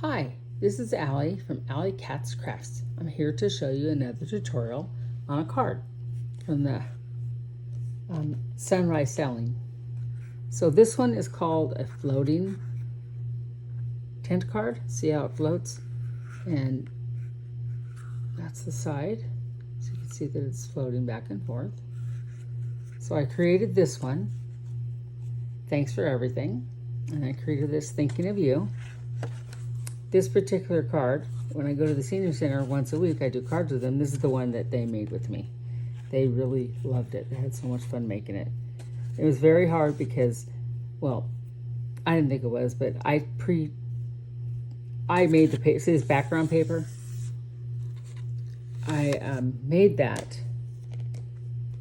Hi, this is Allie from Allie Katz Crafts. I'm here to show you another tutorial on a card from the Sunrise Selling. So this one is called a floating tent card. See how it floats? And that's the side. So you can see that it's floating back and forth. So I created this one. Thanks for everything. And I created this thinking of you. This particular card, when I go to the senior center once a week, I do cards with them. This is the one that they made with me. They really loved it. They had so much fun making it. It was very hard because, well, I didn't think it was, but I made the paper. See this background paper? I made that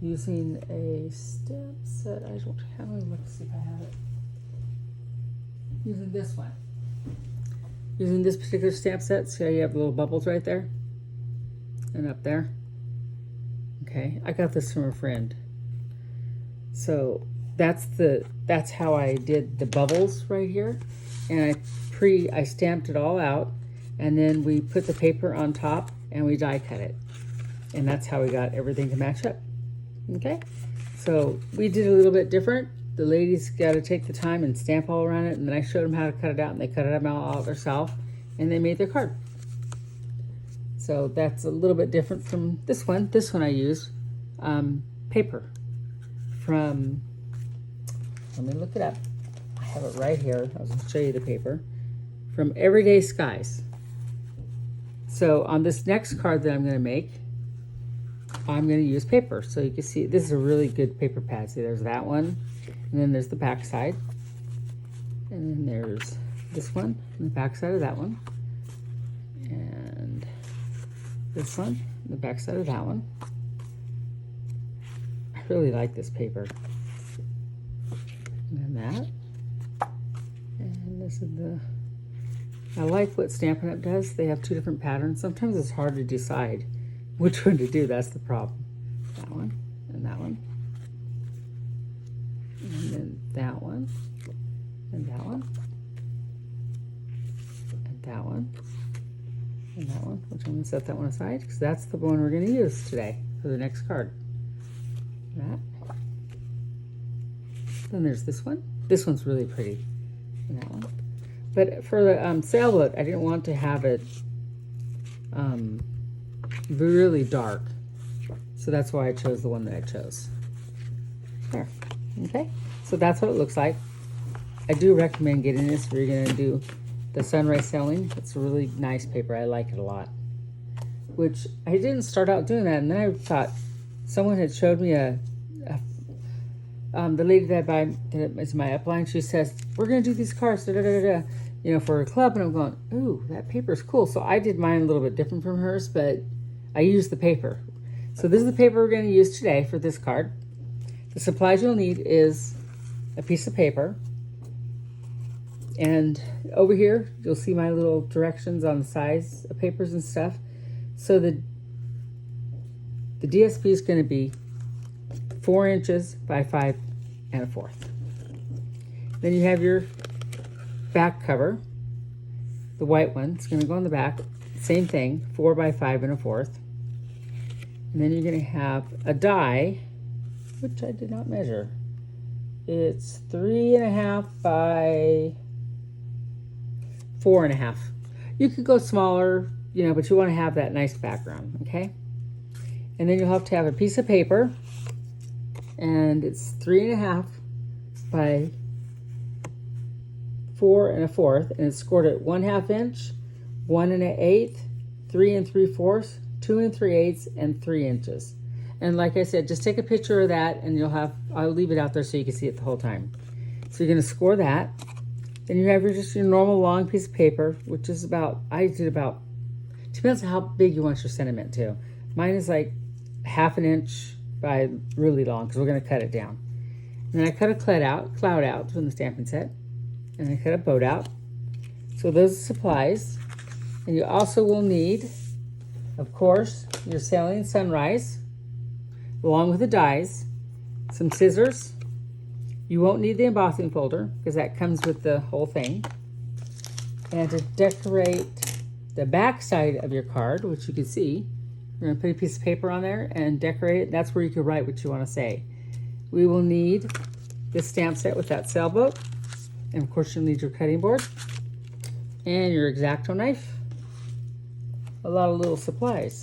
using a stamp set. I don't have it. Let's see if I have it. Using this one. Using this particular stamp set, see how you have little bubbles right there and up there? Okay, I got this from a friend. So that's how I did the bubbles right here. And I stamped it all out, and then we put the paper on top and we die cut it. And that's how we got everything to match up. Okay, so we did a little bit different. The ladies got to take the time and stamp all around it, and then I showed them how to cut it out, and they cut it out themselves, and they made their card. So that's a little bit different from this one. This one I used paper from, let me look it up. I have it right here. I was going to show you the paper. From Everyday Skies. So on this next card that I'm going to make, I'm going to use paper. So you can see, this is a really good paper pad. See, there's that one. And then there's the back side. And then there's this one, and the back side of that one. And this one, the back side of that one. I really like this paper. And then that. And this is I like what Stampin' Up! Does. They have two different patterns. Sometimes it's hard to decide which one to do. That's the problem. That one and that one. And then that one, and that one, and that one, and that one, which I'm going to set that one aside because that's the one we're going to use today for the next card. That. Then there's this one. This one's really pretty. And that one. But for the sailboat, I didn't want to have it really dark. So that's why I chose the one that I chose. There. Okay, so that's what it looks like. I do recommend getting this if you're going to do the Sunrise Selling. It's a really nice paper. I like it a lot. Which I didn't start out doing that, and then I thought someone had showed me the lady that is my upline. She says we're going to do these cards, for a club, and I'm going, ooh, that paper's cool. So I did mine a little bit different from hers, but I used the paper. So this is the paper we're going to use today for this card. The supplies you'll need is a piece of paper, and over here you'll see my little directions on the size of papers and stuff. So the DSP is going to be 4 inches by 5 1/4. Then you have your back cover, the white one. It's going to go on the back. Same thing, 4 by 5 1/4. And then you're going to have a die, which I did not measure. It's 3 1/2 by 4 1/2. You could go smaller, but you want to have that nice background, okay? And then you'll have to have a piece of paper, and it's 3 1/2 by 4 1/4, and it's scored at 1/2 inch, 1 1/8, 3 3/4, 2 3/8, and 3 inches. And like I said, just take a picture of that, and I'll leave it out there so you can see it the whole time. So you're going to score that. Then you have your normal long piece of paper, which is depends on how big you want your sentiment to. Mine is like 1/2 inch by really long, because we're going to cut it down. And then I cut a cloud out from the Stampin' set, and I cut a boat out. So those are supplies. And you also will need, of course, your Sailing Sunrise, along with the dies, some scissors. You won't need the embossing folder because that comes with the whole thing. And to decorate the back side of your card, which you can see, we're going to put a piece of paper on there and decorate it. That's where you can write what you want to say. We will need this stamp set with that sailboat. And of course you'll need your cutting board and your X-Acto knife. A lot of little supplies.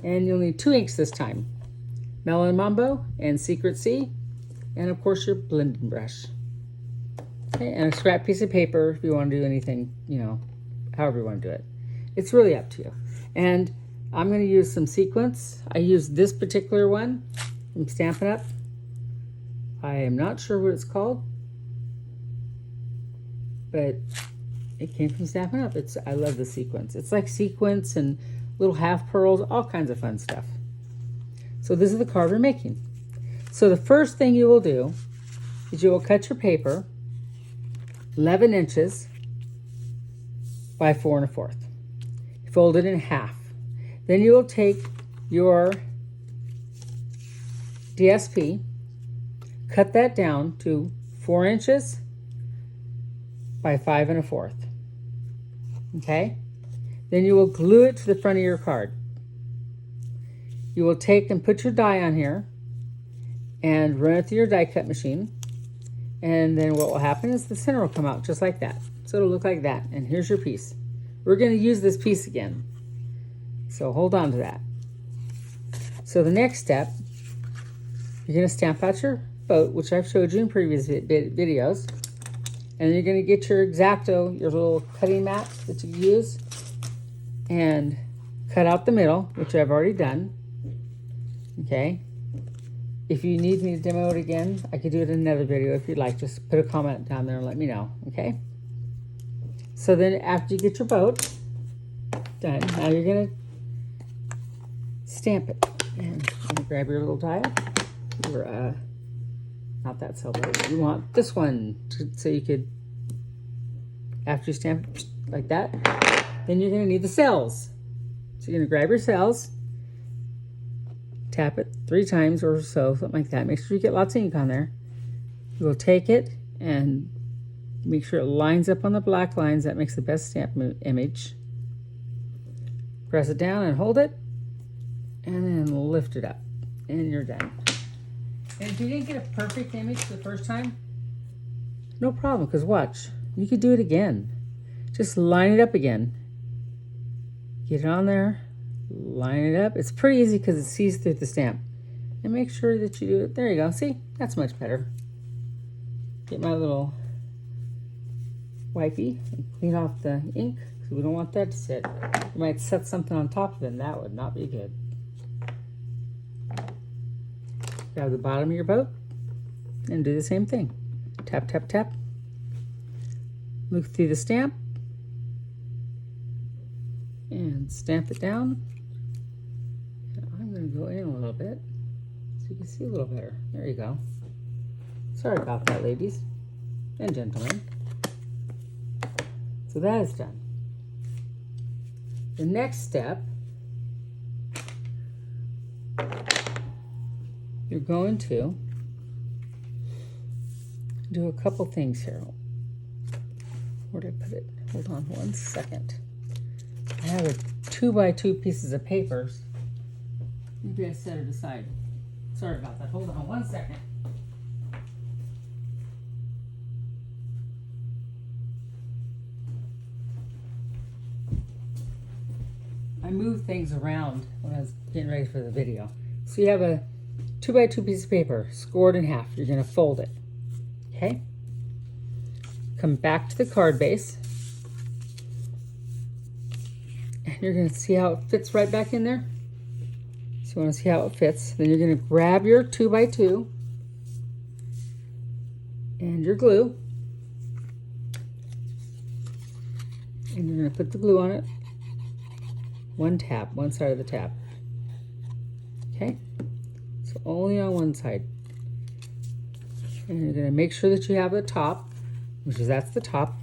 And you'll need 2 inks this time. Melon Mambo and Secret Sea. And of course your blending brush. Okay, and a scrap piece of paper if you want to do anything, you know, however you want to do it. It's really up to you. And I'm going to use some sequins. I used this particular one from Stampin' Up. I am not sure what it's called, but it came from Stampin' Up. I love the sequins. It's like sequins and little half pearls, all kinds of fun stuff. So this is the card we're making. So the first thing you will do is you will cut your paper 11 inches by 4 1/4. Fold it in half. Then you will take your DSP, cut that down to 4 inches by 5 1/4. Okay? Then you will glue it to the front of your card. You will take and put your die on here and run it through your die cut machine. And then what will happen is the center will come out just like that. So it'll look like that. And here's your piece. We're going to use this piece again. So hold on to that. So the next step, you're going to stamp out your boat, which I've showed you in previous videos. And you're going to get your X-Acto, your little cutting mat that you use, and cut out the middle, which I've already done. Okay. If you need me to demo it again, I could do it in another video if you'd like. Just put a comment down there and let me know, okay? So then after you get your boat done, now you're going to stamp it. And grab your little die, or not that sailboat. You want this one, so you could, after you stamp it like that, then you're going to need the cells. So you're going to grab your cells, tap it 3 times or so, something like that. Make sure you get lots of ink on there. You will take it and make sure it lines up on the black lines. That makes the best stamp image. Press it down and hold it, and then lift it up, and you're done. And if you didn't get a perfect image the first time, no problem, because watch, you could do it again. Just line it up again. Get it on there. Line it up. It's pretty easy because it sees through the stamp. And make sure that you do it. There you go. See? That's much better. Get my little wipey and clean off the ink, because we don't want that to sit. You might set something on top of it, and that would not be good. Grab the bottom of your boat and do the same thing. Tap, tap, tap. Look through the stamp and stamp it down. I'm going to go in a little bit so you can see a little better. There you go. Sorry about that, ladies and gentlemen. So that is done. The next step, you're going to do a couple things here. Where did I put it? Hold on 1 second. I have a 2x2 pieces of papers. Maybe I set it aside. Sorry about that. Hold on 1 second. I moved things around when I was getting ready for the video. So you have a 2x2 piece of paper, scored in half. You're going to fold it. Okay? Come back to the card base. And you're going to see how it fits right back in there. So you want to see how it fits. Then you're going to grab your 2x2 and your glue. And you're going to put the glue on it. One tab, one side of the tab. Okay? So only on one side. And you're going to make sure that you have the top, which is that's the top.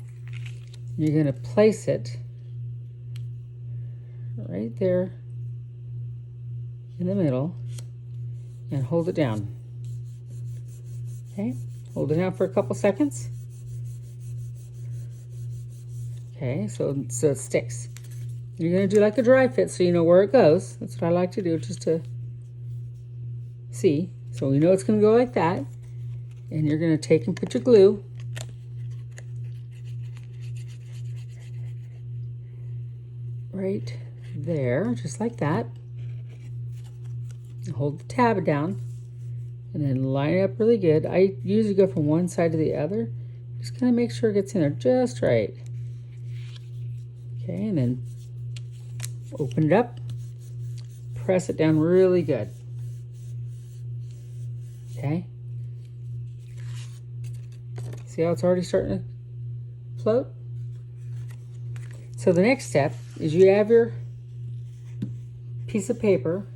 You're going to place it right there in the middle and hold it down. Okay? Hold it down for a couple seconds. Okay, so it sticks. You're going to do like a dry fit so you know where it goes. That's what I like to do, just to see. So we know it's going to go like that. And you're going to take and put your glue right there, just like that. Hold the tab down and then line it up really good. I usually go from one side to the other. Just kind of make sure it gets in there just right. Okay, and then open it up. Press it down really good. Okay. See how it's already starting to float? So the next step is you have your piece of paper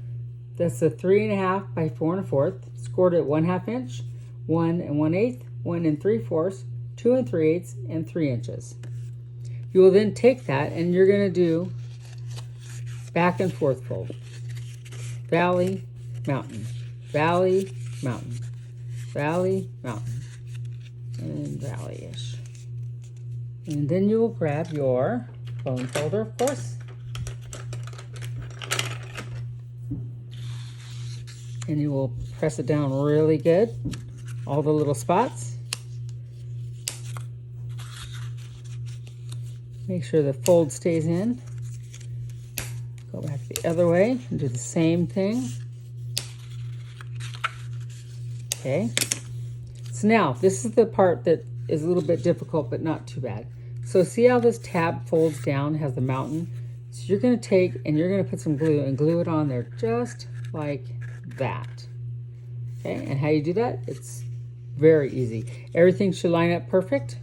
that's a 3.5 by 4 1/4, scored at 1/2 inch, 1 1/8, 1 3/4, 2 3/8, and 3 inches. You will then take that and you're going to do back and forth fold. Valley, mountain, valley, mountain, valley, mountain, and valley-ish. And then you will grab your bone folder, of course, and you will press it down really good, all the little spots. Make sure the fold stays in. Go back the other way and do the same thing. Okay. So now, this is the part that is a little bit difficult, but not too bad. So see how this tab folds down, has the mountain? So you're going to take and you're going to put some glue and glue it on there just like that. Okay, and how you do that? It's very easy. Everything should line up perfect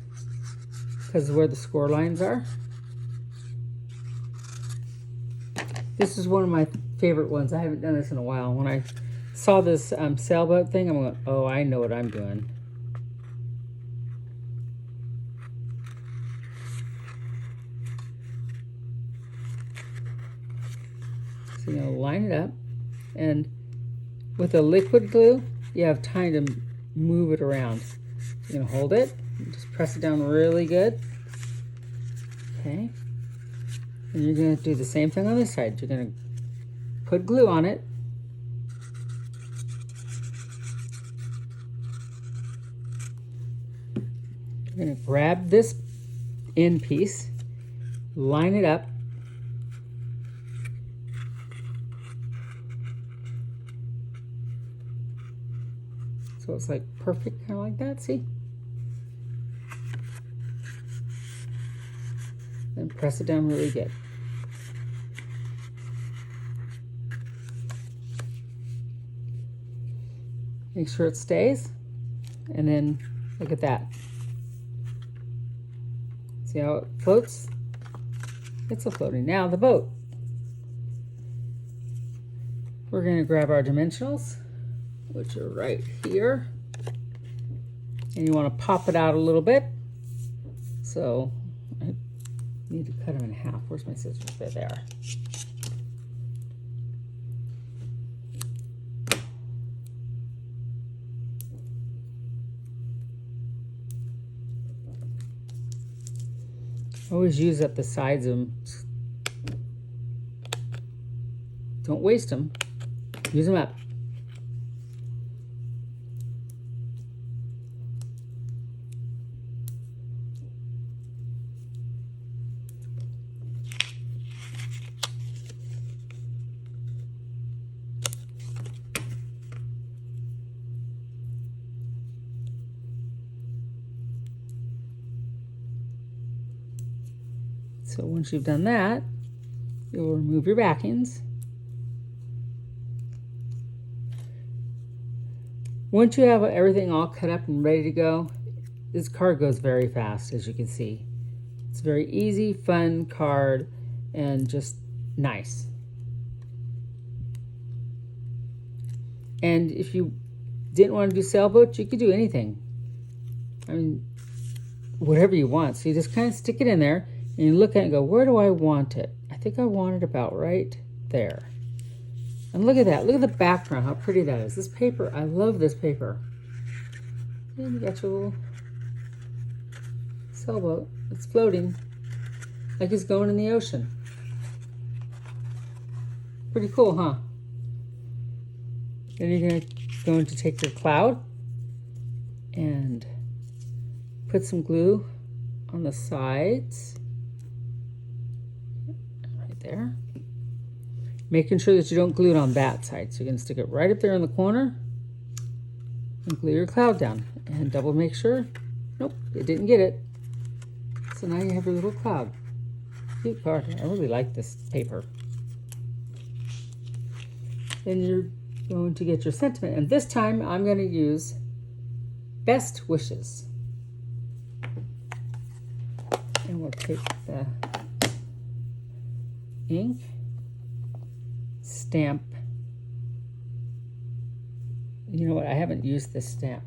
because of where the score lines are. This is one of my favorite ones. I haven't done this in a while. When I saw this sailboat thing, I'm going, oh, I know what I'm doing. So you're going to line it up, and with a liquid glue, you have time to move it around. You're going to hold it, and just press it down really good. Okay. And you're going to do the same thing on this side. You're going to put glue on it. You're going to grab this end piece, line it up, so it's like perfect, kind of like that, see? Then press it down really good. Make sure it stays, and then look at that. See how it floats? It's a floating. Now the boat. We're going to grab our dimensionals, which are right here. And you want to pop it out a little bit. So I need to cut them in half. Where's my scissors? They're there. Always use up the sides of them. Don't waste them. Use them up. So once you've done that, you'll remove your backings. Once you have everything all cut up and ready to go, this card goes very fast, as you can see. It's a very easy, fun card, and just nice. And if you didn't want to do sailboats, you could do anything. I mean, whatever you want. So you just kind of stick it in there, and you look at it and go, where do I want it? I think I want it about right there. And look at that. Look at the background, how pretty that is. This paper, I love this paper. And you got your little sailboat. It's floating. like he's going in the ocean. Pretty cool, huh? Then you're going to take your cloud and put some glue on the sides, right there. Making sure that you don't glue it on that side. So you're going to stick it right up there in the corner and glue your cloud down. And double make sure. Nope, it didn't get it. So now you have your little cloud. Cute card. I really like this paper. Then you're going to get your sentiment. And this time I'm going to use Best Wishes. And we'll take the ink, stamp. You know what? I haven't used this stamp.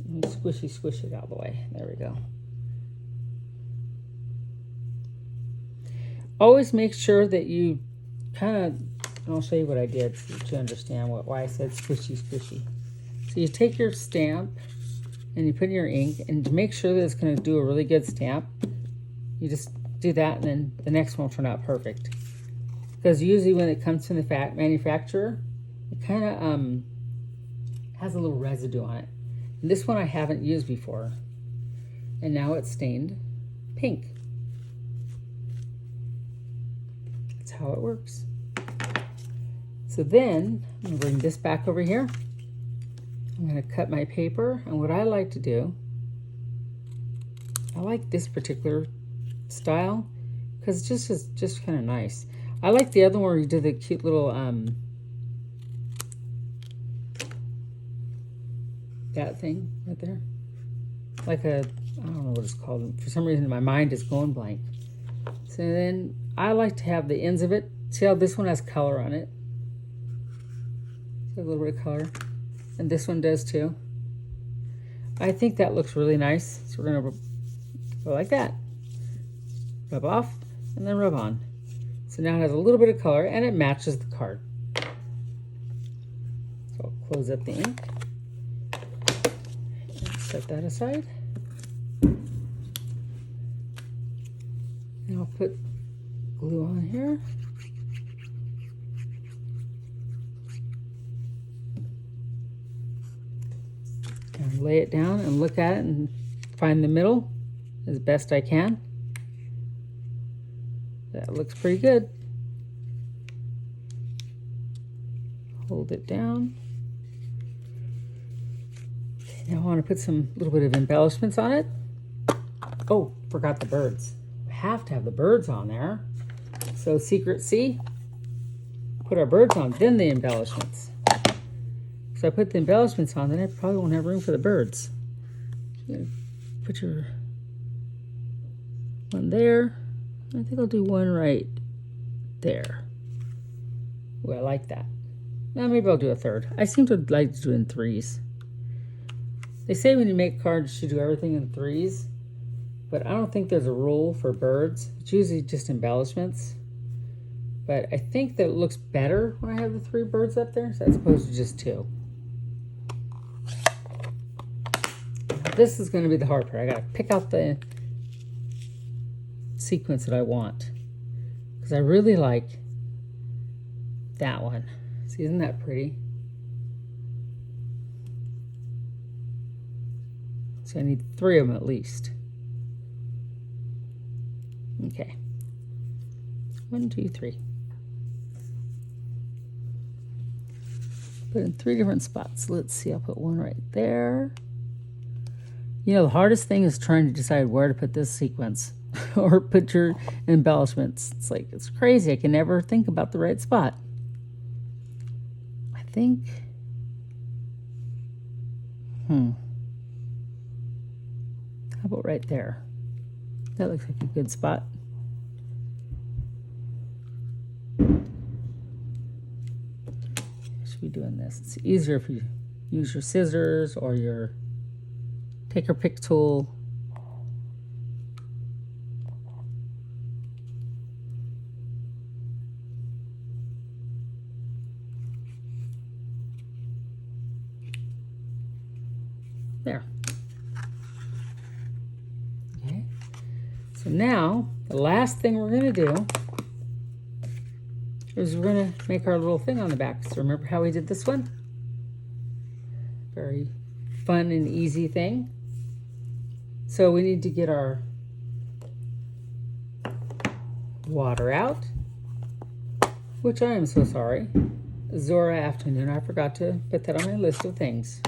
Let me squish it out of the way. There we go. Always make sure that you kind of, I'll show you what I did so that you understand why I said squishy. So you take your stamp and you put in your ink, and to make sure that it's going to do a really good stamp, you just do that, and then the next one will turn out perfect. Because usually when it comes from the manufacturer, it kind of has a little residue on it. And this one I haven't used before, and now it's stained pink. That's how it works. So then I'm going to bring this back over here. I'm going to cut my paper, and what I like to do, I like this particular style because it's just kind of nice. I like the other one where you did the cute little that thing right there, like a, I don't know what it's called. For some reason my mind is going blank. So then I like to have the ends of it. See how this one has color on it? A little bit of color, and this one does too. I think that looks really nice. So we're gonna go like that. Rub off and then rub on. So now it has a little bit of color and it matches the card. So I'll close up the ink and set that aside. And I'll put glue on here. And lay it down and look at it and find the middle as best I can. That looks pretty good. Hold it down. Okay, now I want to put some little bit of embellishments on it. Oh, forgot the birds. I have to have the birds on there. So secret C, put our birds on, then the embellishments. So I put the embellishments on, then I probably won't have room for the birds. Put your one there. I think I'll do one right there. Oh, I like that. Now maybe I'll do a third. I seem to like to do in threes. They say when you make cards, you should do everything in threes, but I don't think there's a rule for birds. It's usually just embellishments. But I think that it looks better when I have the 3 birds up there, as opposed to just 2. This is going to be the hard part. I got to pick out the sequence that I want, because I really like that one. See, isn't that pretty? So I need 3 of them at least. Okay. 1, 2, 3. Put in 3 different spots. Let's see, I'll put one right there. You know, the hardest thing is trying to decide where to put this sequence or put your embellishments. It's like, it's crazy. I can never think about the right spot. I think, how about right there? That looks like a good spot. Should be doing this. It's easier if you use your scissors or your take or pick tool. There. Okay. So now The last thing we're going to do is we're going to make our little thing on the back. So remember how we did this one? Very fun and easy thing. So we need to get our water out, which I am so sorry. Zora afternoon, I forgot to put that on my list of things.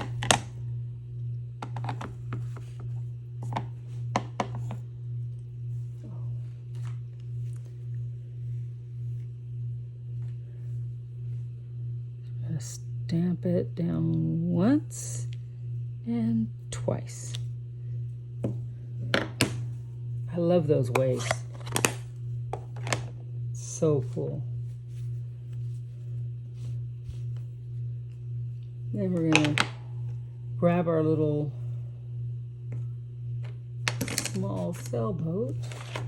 I'm going to stamp it down once and twice. I love those waves. So cool. Then we're going to grab our little small sailboat.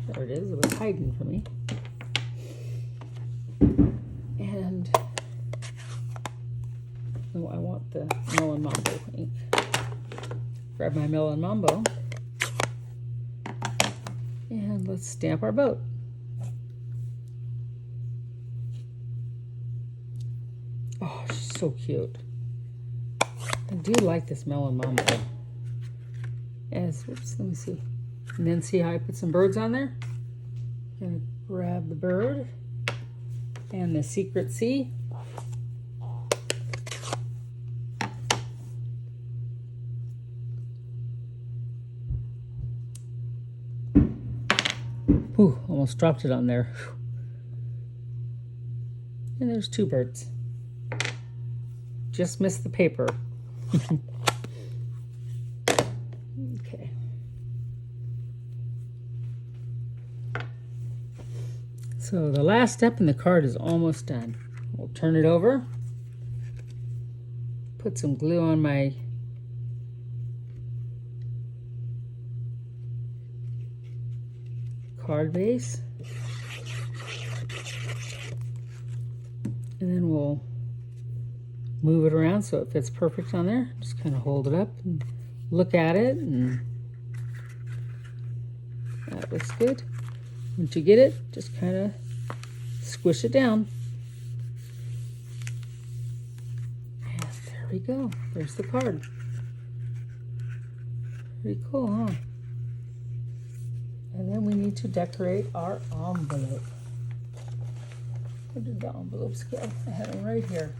There it is. It was hiding from me. And oh, I want the Melon Mambo ink. Grab my Melon Mambo. And let's stamp our boat. Oh, she's so cute. I do like this Melon Mambo. Whoops, let me see. And then see how I put some birds on there? Gonna grab the bird and the secret sea. Ooh, almost dropped it on there. And there's two birds. Just missed the paper. Okay. So the last step in the card is almost done. We'll turn it over. Put some glue on my card base. And then we'll move it around so it fits perfect on there. Just kind of hold it up and look at it, and that looks good. Once you get it, just kind of squish it down. And there we go. There's the card. Pretty cool, huh? And then we need to decorate our envelope. Where did the envelopes go? I had them right here.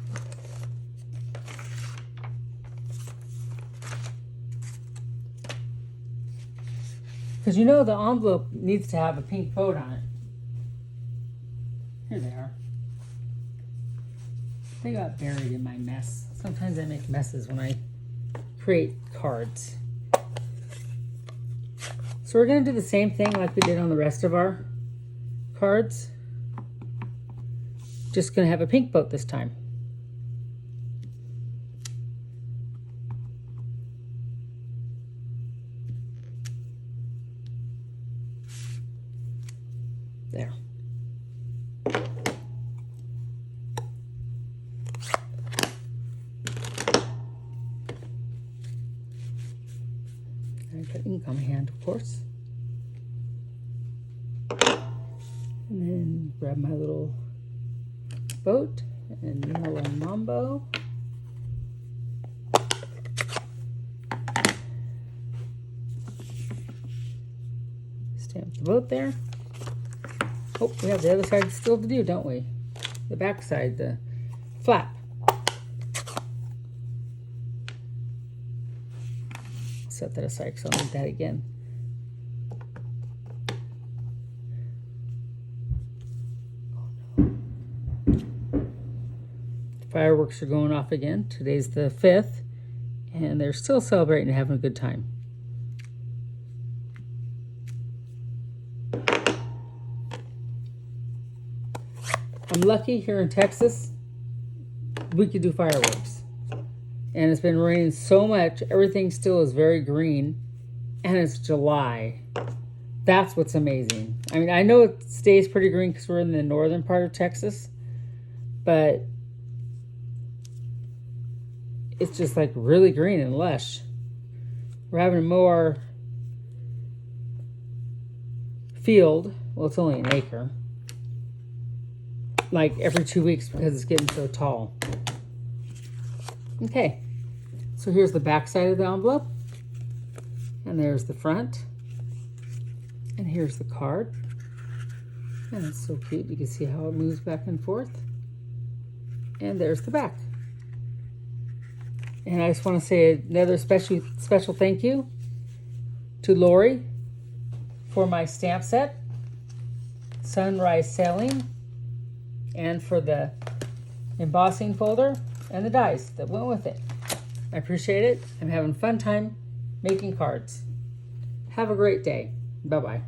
Because you know the envelope needs to have a pink boat on it. Here they are. They got buried in my mess. Sometimes I make messes when I create cards. So we're going to do the same thing like we did on the rest of our cards. Just going to have a pink boat this time. There. I got ink on my hand, of course. And then grab my little boat and Melon Mambo. Stamp the boat there. Oh, we have the other side still to do, don't we? The back side, the flap. Set that aside because I'll need that again. Fireworks are going off again. Today's the 5th, and they're still celebrating and having a good time. I'm lucky here in Texas, we could do fireworks. And it's been raining so much, everything still is very green, and it's July. That's what's amazing. I mean, I know it stays pretty green because we're in the northern part of Texas, but it's just like really green and lush. We're having to mow our field Well, it's only an acre. Like every 2 weeks because it's getting so tall. Okay, so here's the back side of the envelope. And there's the front. And here's the card. And it's so cute. You can see how it moves back and forth. And there's the back. And I just want to say another special thank you to Lori for my stamp set, Sunrise Sailing, and for the embossing folder and the dies that went with it. I appreciate it. I'm having a fun time making cards. Have a great day. Bye-bye.